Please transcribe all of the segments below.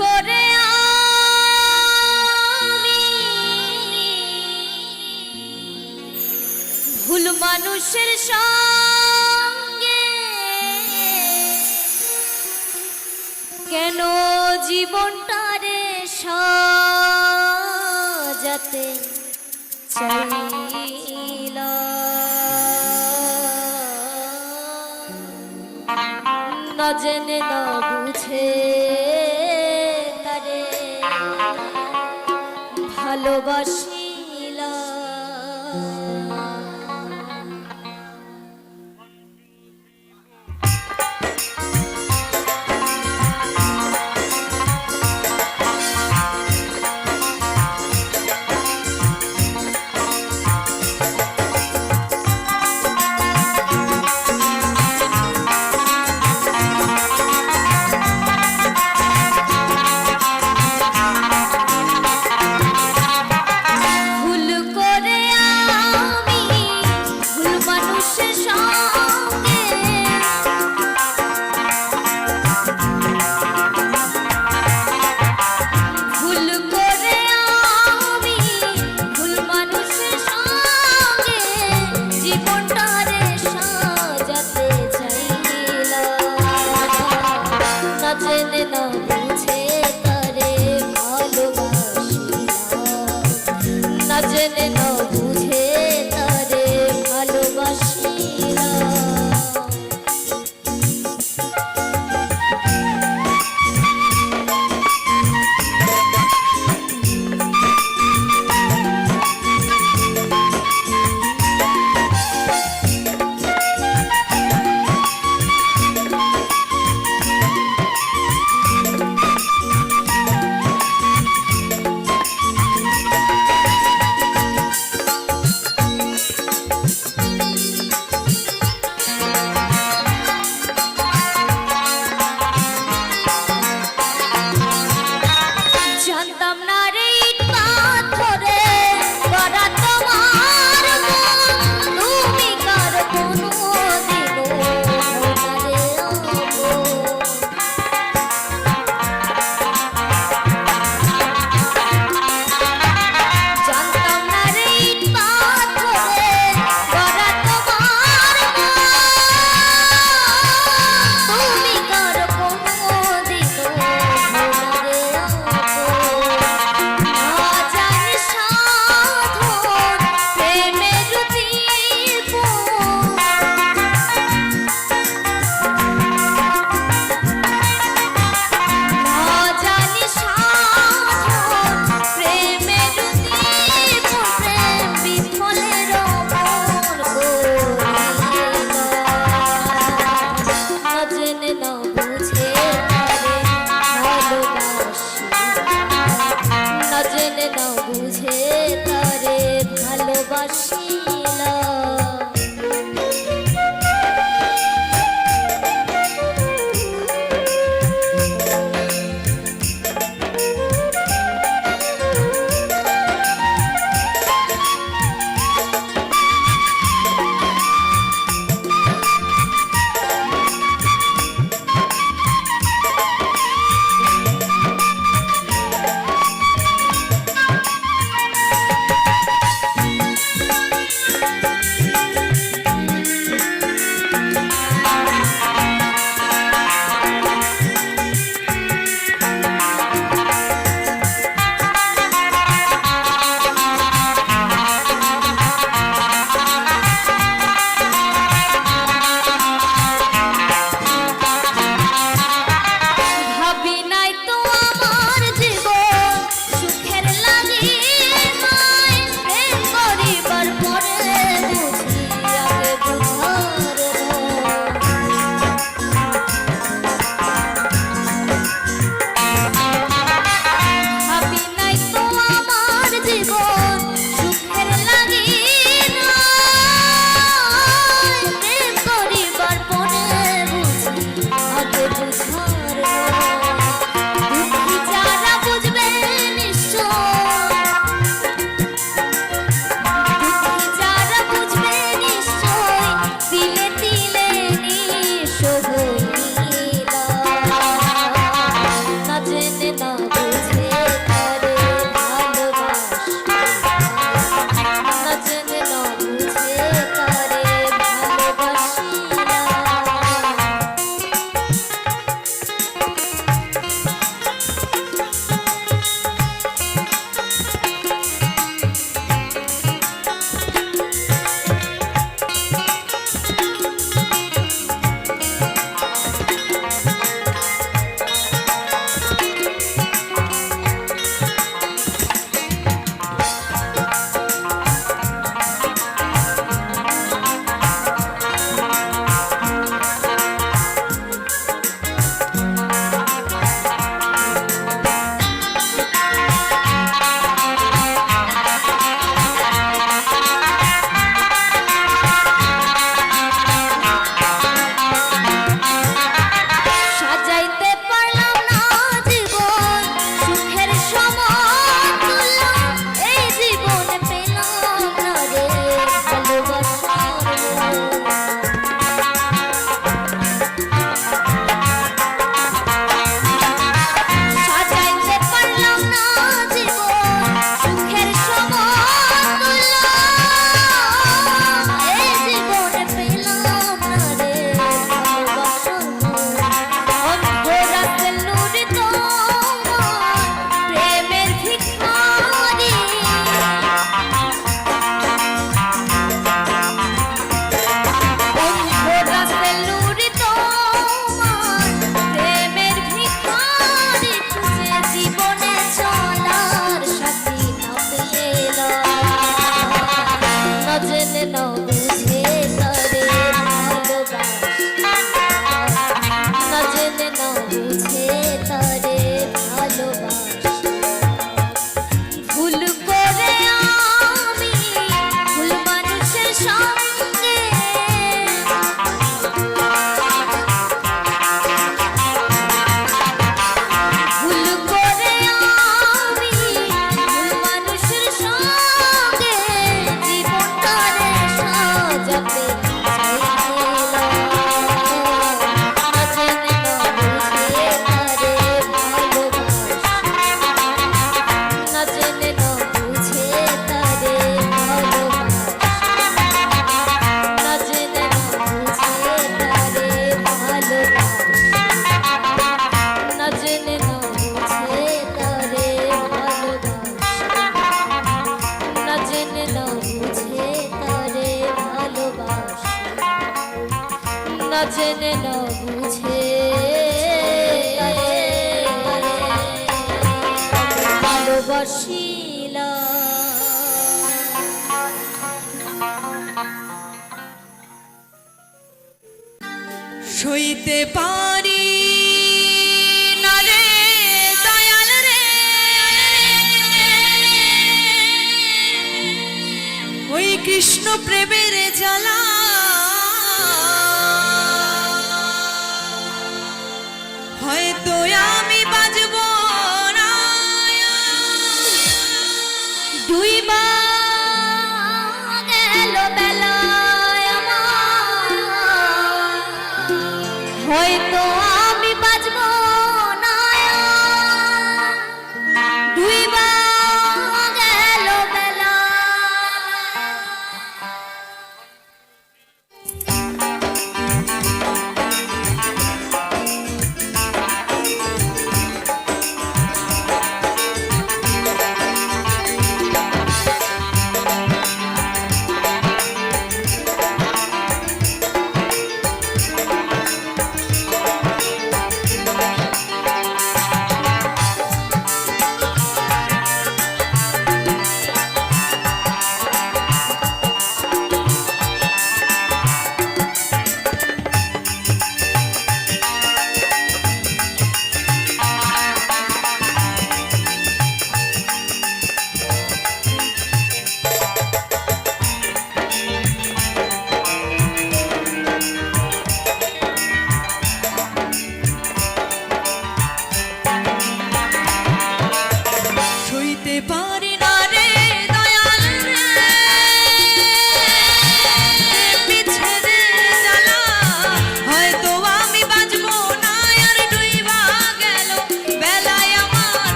করে আমি ভুল মানুষের সঙ্গে কেন জীবনটারে সাজাতে চাইলাম না জেনে না বুঝে তারে ভালোবাসিলাম। ভাসিলা সইতে পারি না রে দয়াল রে ওই কৃষ্ণ প্রেমের জ্বালা হয়তো আমি বাজব না ডুইবা গেল বেলায় আমার হয়তো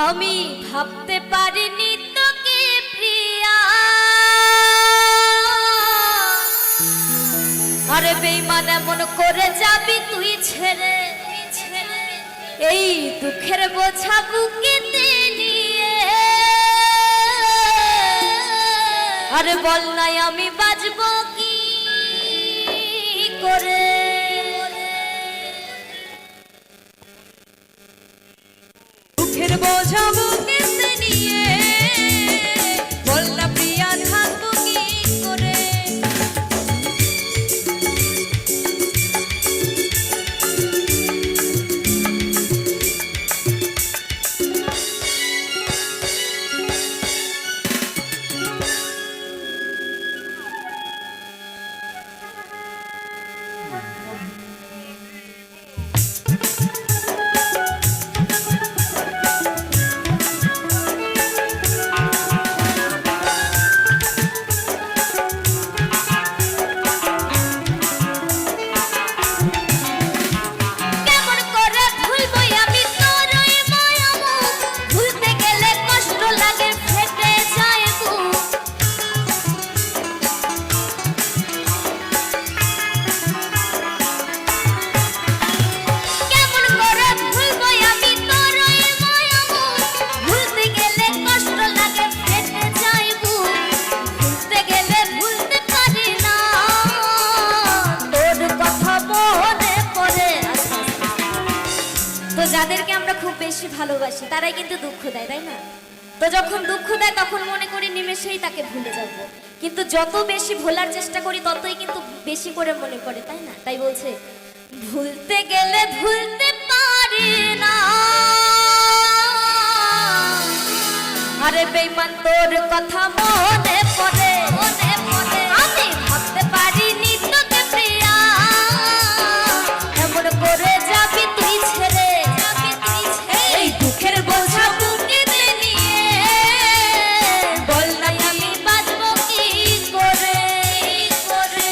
আমি ভাবতে পারিনি তোকে প্রিয়া, আরে বেঈমান এমন করে যাবি তুই ছেড়ে, এই দুঃখের বোঝা বুকেতে নিয়ে। আরে বল নাই আমি বাঁচবো কি করে। দুঃখের বোঝা বুকেতে নিয়ে বল না প্রিয়া থাকবো কি করে। যাদেরকে আমরা খুব বেশি ভালোবাসি তারাই কিন্তু দুঃখ দেয়, তাই না? তো যখন দুঃখ দেয় তখন মনে করি নিমেষেই তাকে ভুলে যাব, কিন্তু যত বেশি ভোলার চেষ্টা করি ততই কিন্তু বেশি করে মনে পড়ে, তাই না? তাই বলছে ভুলতে গেলে ভুলতে পারি না, আরে বেঈমান তোর কথা মনে পড়ে, মনে পড়ে। আমি ভাবতে পারিনি তোকে প্রিয়া, এমন করে যাবি তুই ছেড়ে, এই দুঃখের বোঝা বুকেতে নিয়ে। বল না আমি বাঁচবো কি করে, করে।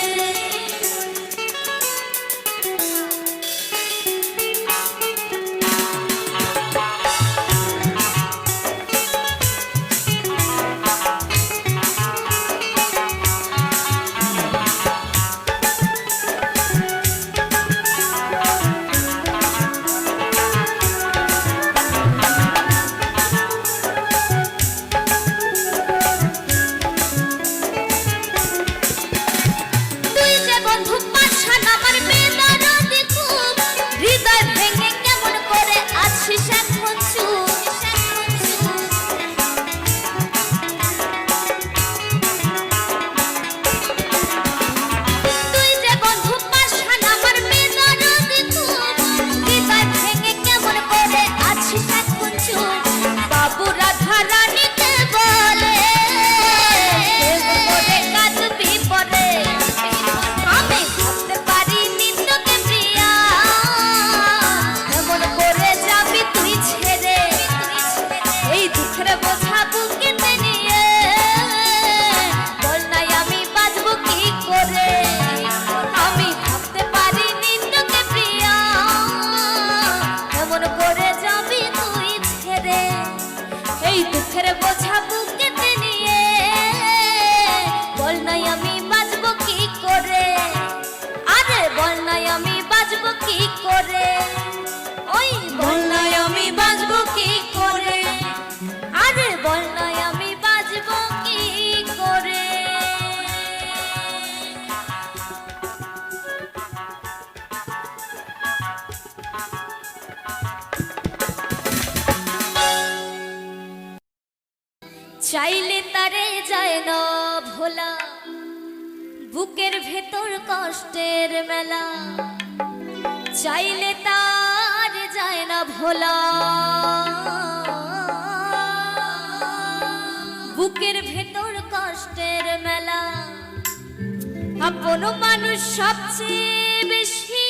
দুঃখের বোঝা বুকেতে নিয়ে বল নাই আমি বাঁচবো কি করে, আরে বল নাই আমি বাঁচবো কি করে, ওই বল নাই আমি বাঁচবো কি করে, আরে বল নাই আমি বাঁচবো কি করে। চাইলে তারে যায় না ভোলা, বুকের ভেতর কষ্টের মেলা, চাইলে তার যায় না ভোলা, বুকের ভেতর কষ্টের মেলা। আপন মানুষ সবচেয়ে বেশি,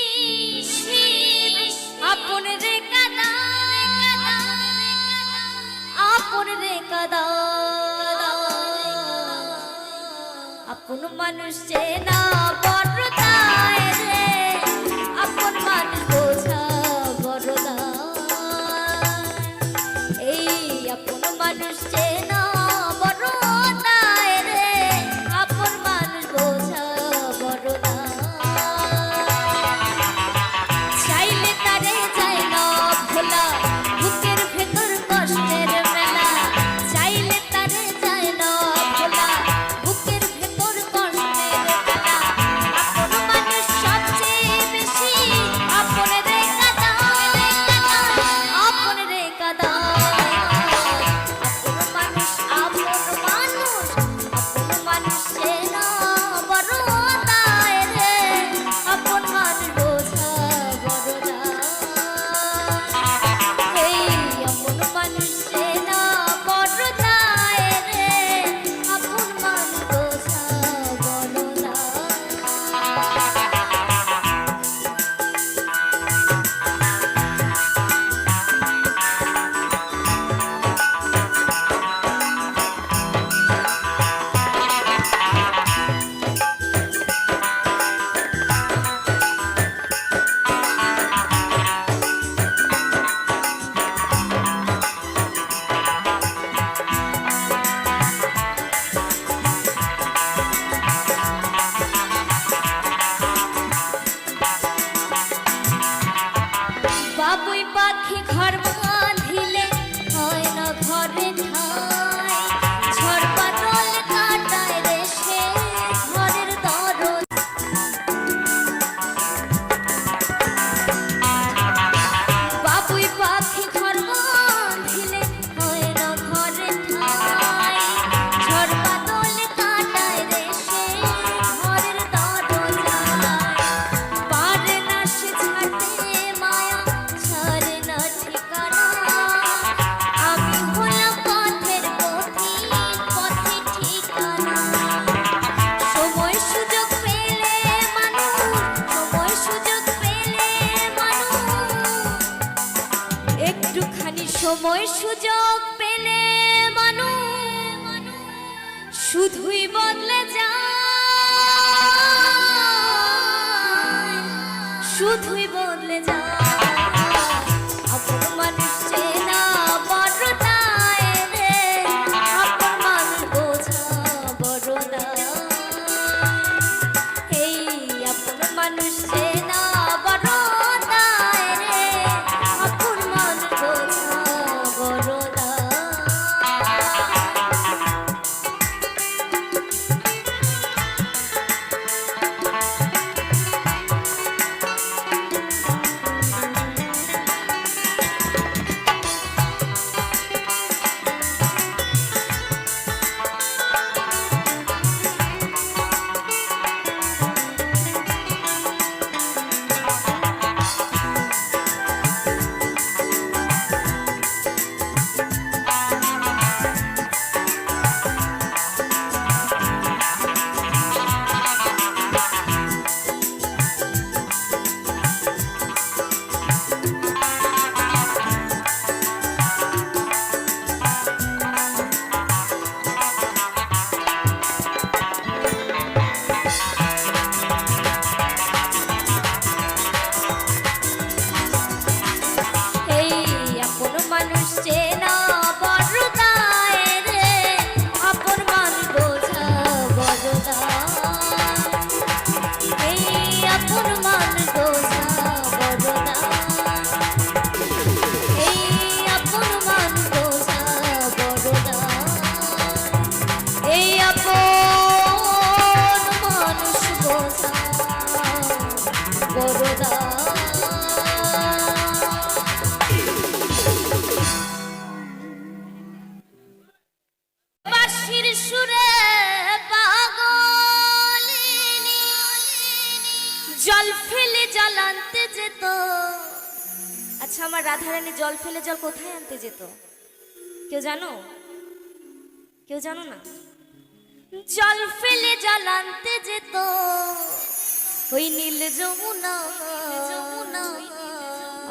আপন রে কাদা, আপন রে কাদা, আপন মানুষ চেনা বড় দায় রে, আপন মানুষ বোঝা বড় দায়। এই সময় সুযোগ পেলে মানুষ শুধুই বদলে যায়, শুধুই বদলে যায়। আপন মানুষ চেনা বড় দায় রে, আপন মানুষ বোঝা বড় দায়। এই আপন মানুষ চেনা বড় দায় রে, আপন মানুষ বোঝা বড় দায়। বাঁশির সুরে পাগলিনী জল ফেলে জল আনতে যেত। আচ্ছা, আমার রাধারানী জল ফেলে জল কোথায় আনতে যেত? কেউ জানো? কেউ জানো না? জল ফেলে জল আনতে যেত ওই নীল যমুনা।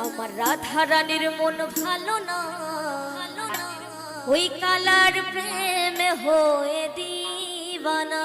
আমার রাধারানীর মন ভালো না, ওই কালার প্রেমে হয়ে দিবানা।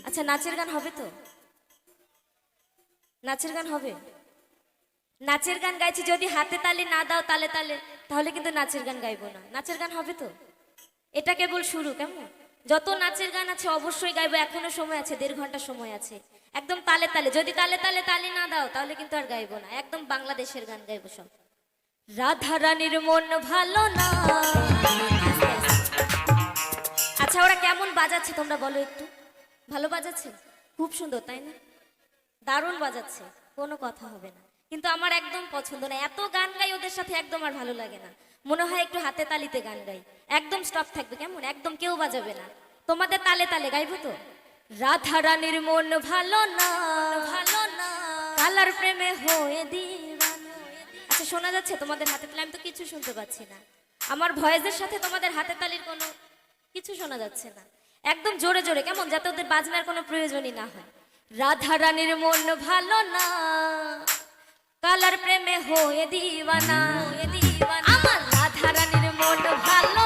আচ্ছা, নাচের গান হবে তো? নাচের গান হবে? নাচের গান গাইছি, যদি হাতে তালি না দাও তালে তালে, তাহলে কিন্তু নাচের গান গাইবো না। নাচের গান হবে তো? এটা কেবল শুরু, কেমন? যত নাচের গান আছে অবশ্যই গাইবো, এখনো সময় আছে, 1.5 ঘন্টা সময় আছে। একদম তালে তালে, যদি তালে তালে তালি না দাও তাহলে কিন্তু আর গাইবো না। একদম বাংলাদেশের গান গাইবো সব। রাধা রানীর মন ভালো না। আচ্ছা, ওরা কেমন বাজাচ্ছে তোমরা বলো একটু? ভালো বাজাচ্ছে? খুব সুন্দর, তাই না? দারুণ বাজাচ্ছে, কোনো কথা হবে না। কিন্তু আমার একদম পছন্দ না। এত গান গাই ওদের সাথে, একদম আর ভালো লাগে না। মনে হয় একটু হাতে তালিতে গান গাই, একদম স্টপ থাকবে, কেমন? একদম কেউ বাজাবে না, তোমাদের তালে তালে গাইবো তো। রাধা রানীর মন ভালো না, কালার প্রেমে হয়ে দিবানা। আচ্ছা, শোনা যাচ্ছে তোমাদের হাতে তালি? আমি তো কিছু শুনতে পাচ্ছি না। আমার ভয়েসের সাথে তোমাদের হাতে তালির কোনো কিছু শোনা যাচ্ছে না। একদম জোরে জোরে, কেমন? যাতে ওদের বাজনার কোনো প্রয়োজনই না হয়। রাধা রানীর মন ভালো না, কালার প্রেমে হয়ে দিবানা। আমার রাধা রানীর মন ভালো